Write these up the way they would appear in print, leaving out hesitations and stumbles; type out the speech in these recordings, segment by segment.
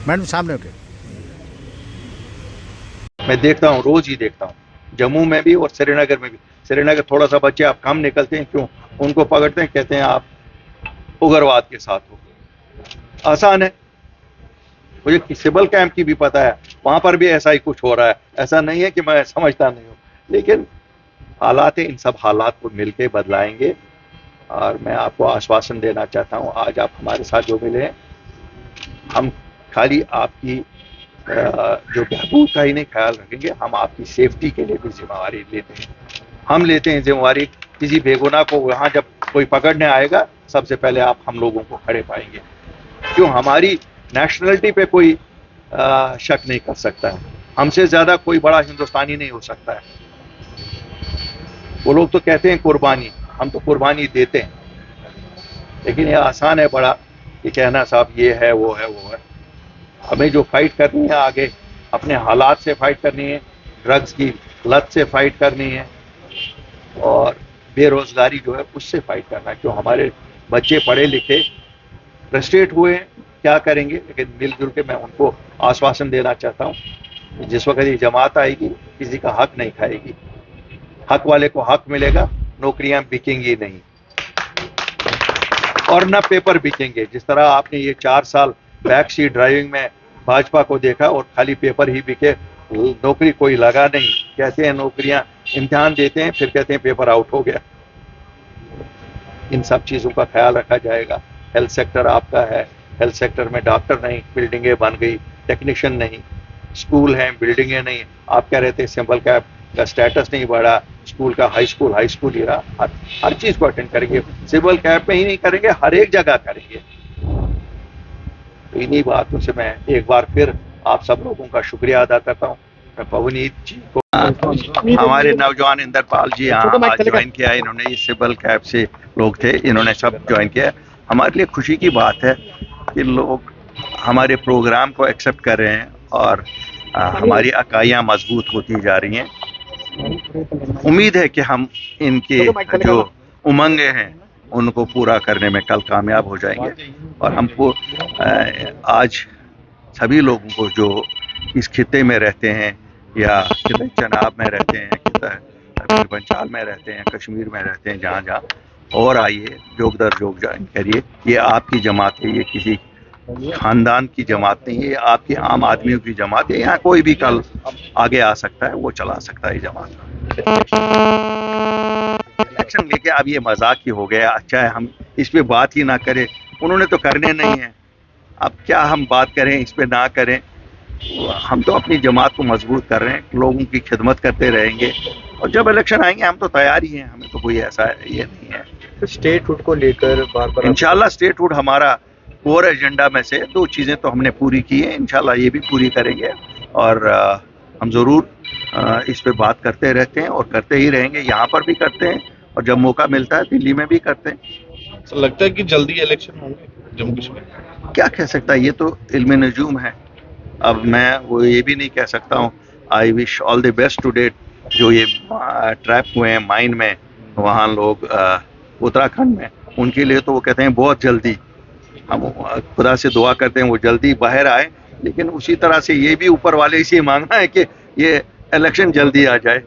Madam सामने okay. मैं देखता हूँ, रोज ही देखता हूँ, जम्मू में भी और श्रीनगर में भी। श्रीनगर थोड़ा सा बच्चे आप कम निकलते हैं, क्यों उनको पकड़ते हैं, कहते हैं आप उग्रवाद के साथ हो। आसान है, मुझे सिविल कैंप की भी पता है, वहां पर भी ऐसा ही कुछ हो रहा है। ऐसा नहीं है कि मैं समझता नहीं हूँ, लेकिन हालात है, इन सब हालात को मिलके बदलाएंगे। और मैं आपको आश्वासन देना चाहता हूँ, आज आप हमारे साथ जो मिले हैं, हम खाली आपकी जो बहबूद का ही नहीं ख्याल रखेंगे, हम आपकी सेफ्टी के लिए भी जिम्मेवारी लेते हैं। हम लेते हैं जिम्मेवारी, किसी बेगुनाह को वहां जब कोई पकड़ने आएगा, सबसे पहले आप हम लोगों को खड़े पाएंगे, क्यों हमारी नेशनलिटी पे कोई शक नहीं कर सकता है। हमसे ज्यादा कोई बड़ा हिंदुस्तानी नहीं हो सकता है। वो लोग तो कहते हैं कुर्बानी, हम तो कुर्बानी देते हैं, लेकिन ये आसान है बड़ा कि कहना साहब ये है वो है वो है। हमें जो फाइट करनी है आगे, अपने हालात से फाइट करनी है, ड्रग्स की लत से फाइट करनी है, और बेरोजगारी जो है उससे फाइट करना है। क्यों हमारे बच्चे पढ़े लिखे फ्रस्ट्रेट हुए हैं, क्या करेंगे, लेकिन मिलजुल के मैं उनको आश्वासन देना चाहता हूँ, जिस वक्त ये जमात आएगी किसी का हक नहीं खाएगी, हक वाले को हक मिलेगा, नौकरियां बिकेंगी नहीं और न पेपर बिकेंगे। जिस तरह आपने ये 4 साल बैक सीट ड्राइविंग में भाजपा को देखा और खाली पेपर ही बिके, नौकरी कोई लगा नहीं। कहते हैं नौकरियां, इम्तिहान देते हैं, फिर कहते हैं पेपर आउट हो गया। इन सब चीजों का ख्याल रखा जाएगा। हेल्थ सेक्टर आपका है, हेल्थ सेक्टर में डॉक्टर नहीं, बिल्डिंगें बन गई, टेक्नीशियन नहीं, स्कूल हैं, बिल्डिंगें नहीं। आप कह रहे थे सिंपल कैप का स्टेटस नहीं बढ़ा, स्कूल का हाई स्कूल ही रहा। हर चीज को अटेंड करेंगे, सिंपल कैप में ही नहीं करेंगे, हर एक जगह करेंगे। तो इन्हीं बातों से मैं एक बार फिर आप सब लोगों का शुक्रिया अदा करता हूँ। मैं पवनीत जी को, हमारे नौजवान इंदरपाल जी यहाँ आज ज्वाइन किया, इन्होंने ये सिविल कैप से लोग थे, इन्होंने सब ज्वाइन किया। हमारे लिए खुशी की बात है कि लोग हमारे प्रोग्राम को एक्सेप्ट कर रहे हैं और हमारी इकाइयाँ मजबूत होती जा रही हैं। उम्मीद है कि हम इनके जो उमंगे हैं उनको पूरा करने में कल कामयाब हो जाएंगे। और हमको आज सभी लोगों को जो इस खित्ते में रहते हैं या चनाब में रहते हैं, पंचाल में रहते हैं, कश्मीर में रहते हैं, जहाँ जहाँ, और आइए जोग दर जोग ज्वाइन करिए। ये आपकी जमात है, ये किसी खानदान की जमात नहीं है, ये आपके आम आदमियों की जमात है। यहाँ कोई भी कल आगे आ सकता है, वो चला सकता है ये जमात। इलेक्शन लेके अब ये मजाक ही हो गया, अच्छा है हम इस पे बात ही ना करें, उन्होंने तो करने नहीं है, अब क्या हम बात करें, इस पे ना करें। हम तो अपनी जमात को मजबूत कर रहे हैं, लोगों की खिदमत करते रहेंगे, और जब इलेक्शन आएंगे हम तो तैयार ही हैं, हमें तो कोई ऐसा ये नहीं है। तो स्टेटहुड को लेकर बार-बार इंशाल्लाह स्टेटहुड हमारा कोर एजेंडा में से 2 चीजें तो हमने पूरी की हैं, इंशाल्लाह ये भी पूरी करेंगे। और हम जरूर इस पे बात करते रहते हैं और करते ही रहेंगे, यहाँ पर भी करते हैं और जब मौका मिलता है दिल्ली में भी करते हैं। तो लगता है कि जल्दी इलेक्शन होंगे जम्मू कश्मीर? क्या कह सकता है, ये तो इल्म नजूम है। अब मैं वो ये भी नहीं कह सकता हूँ। I wish all the best to date जो ये ट्रैप हुए हैं माइन में, वहाँ लोग उत्तराखंड में, उनके लिए तो वो कहते हैं बहुत जल्दी, हम खुदा से दुआ करते हैं वो जल्दी बाहर आए, लेकिन उसी तरह से ये भी ऊपर वाले से मांगना है कि ये इलेक्शन जल्दी आ जाए।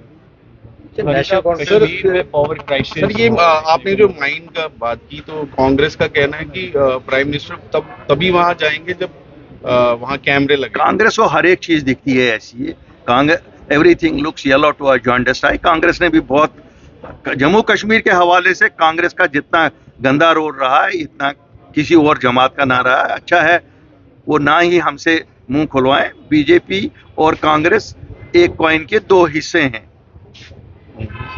कश्मीर में पावर क्राइसिस। सर ये आपने जो माइन का बात की, तो कांग्रेस का कहना है कि प्राइम मिनिस्टर तभी वहां जाएंगे जब वहां कैमरे लगे। कांग्रेस को हर एक चीज दिखती है ऐसी है, Congress everything looks yellow to a jaundice eye. Congress ने भी बहुत, जम्मू कश्मीर के हवाले से कांग्रेस का जितना गंदा रोल रहा है इतना किसी और जमात का ना रहा है। अच्छा है वो ना ही हमसे मुंह खुलवाएं। बीजेपी और कांग्रेस एक कॉइन के 2 हिस्से हैं।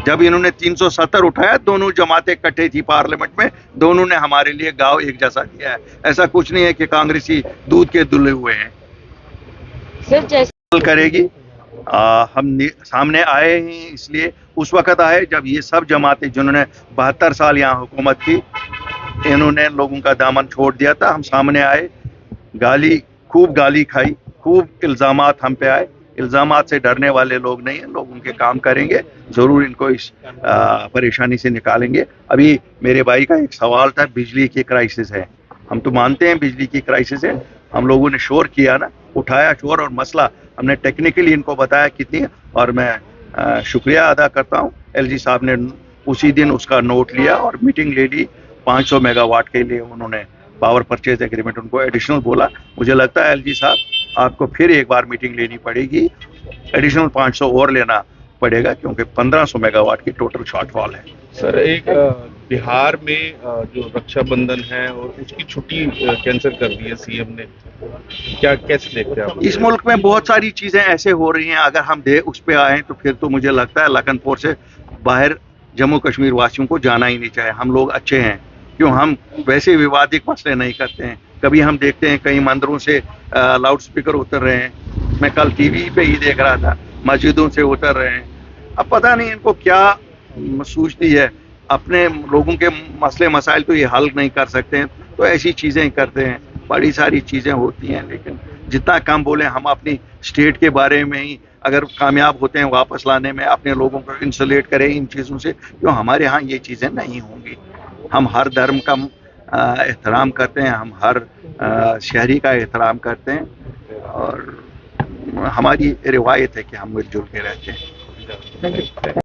जब इन्होंने 370 उठाया, दोनों जमातें इकट्ठे थी पार्लियामेंट में, दोनों ने हमारे लिए गांव एक जैसा दिया है। ऐसा कुछ नहीं है कि कांग्रेसी दूध के दुले हुए हैं। सर जैसे करेगी हम सामने आए हैं, इसलिए उस वक्त आए जब ये सब जमातें जिन्होंने 72 साल यहाँ हुकूमत की, इन्होंने लोगों का दामन छोड़ दिया था। हम सामने आए, खूब गाली खाई, खूब इल्जामात हम पे आए। इल्जामात से डरने वाले लोग नहीं हैं, लोग उनके काम करेंगे, जरूर इनको इस परेशानी से निकालेंगे। अभी मेरे भाई का एक सवाल था, बिजली की क्राइसिस है, हम तो मानते हैं बिजली की क्राइसिस है। हम लोगों ने शोर किया ना, उठाया शोर और मसला हमने टेक्निकली इनको बताया कितनी है, और मैं शुक्रिया अदा करता हूँ। एलजी साहब ने उसी दिन उसका नोट लिया और मीटिंग ले ली। 500 मेगावाट के लिए उन्होंने पावर परचेज एग्रीमेंट उनको एडिशनल बोला। मुझे लगता है एलजी साहब आपको फिर एक बार मीटिंग लेनी पड़ेगी, एडिशनल 500 और लेना पड़ेगा, क्योंकि 1500 मेगावाट की टोटल शॉर्टफॉल है। सर एक बिहार में जो रक्षाबंधन है और उसकी छुट्टी कैंसिल कर दी है सीएम ने, क्या कैसे देखते हैं आप? इस मुल्क में बहुत सारी चीजें ऐसे हो रही हैं, अगर हम उस पे आए तो फिर तो मुझे लगता है लखनपुर से बाहर जम्मू कश्मीर वासियों को जाना ही नहीं चाहिए। हम लोग अच्छे हैं, क्यों हम वैसे विवादित मसले नहीं करते हैं। कभी हम देखते हैं कई मंदिरों से लाउड स्पीकर उतर रहे हैं, मैं कल टीवी पे ही देख रहा था, मस्जिदों से उतर रहे हैं। अब पता नहीं इनको क्या सूझती है, अपने लोगों के मसले मसाइल तो ये हल नहीं कर सकते हैं तो ऐसी चीज़ें करते हैं। बड़ी सारी चीज़ें होती हैं, लेकिन जितना कम बोलें हम अपनी स्टेट के बारे में ही अगर कामयाब होते हैं वापस लाने में, अपने लोगों को इंसुलेट करें इन चीज़ों से, क्यों हमारे यहाँ ये चीज़ें नहीं होंगी। हम हर धर्म का एहतराम करते हैं, हम हर शहरी का एहतराम करते हैं, और हमारी रिवायत है कि हम मिलजुल के रहते हैं।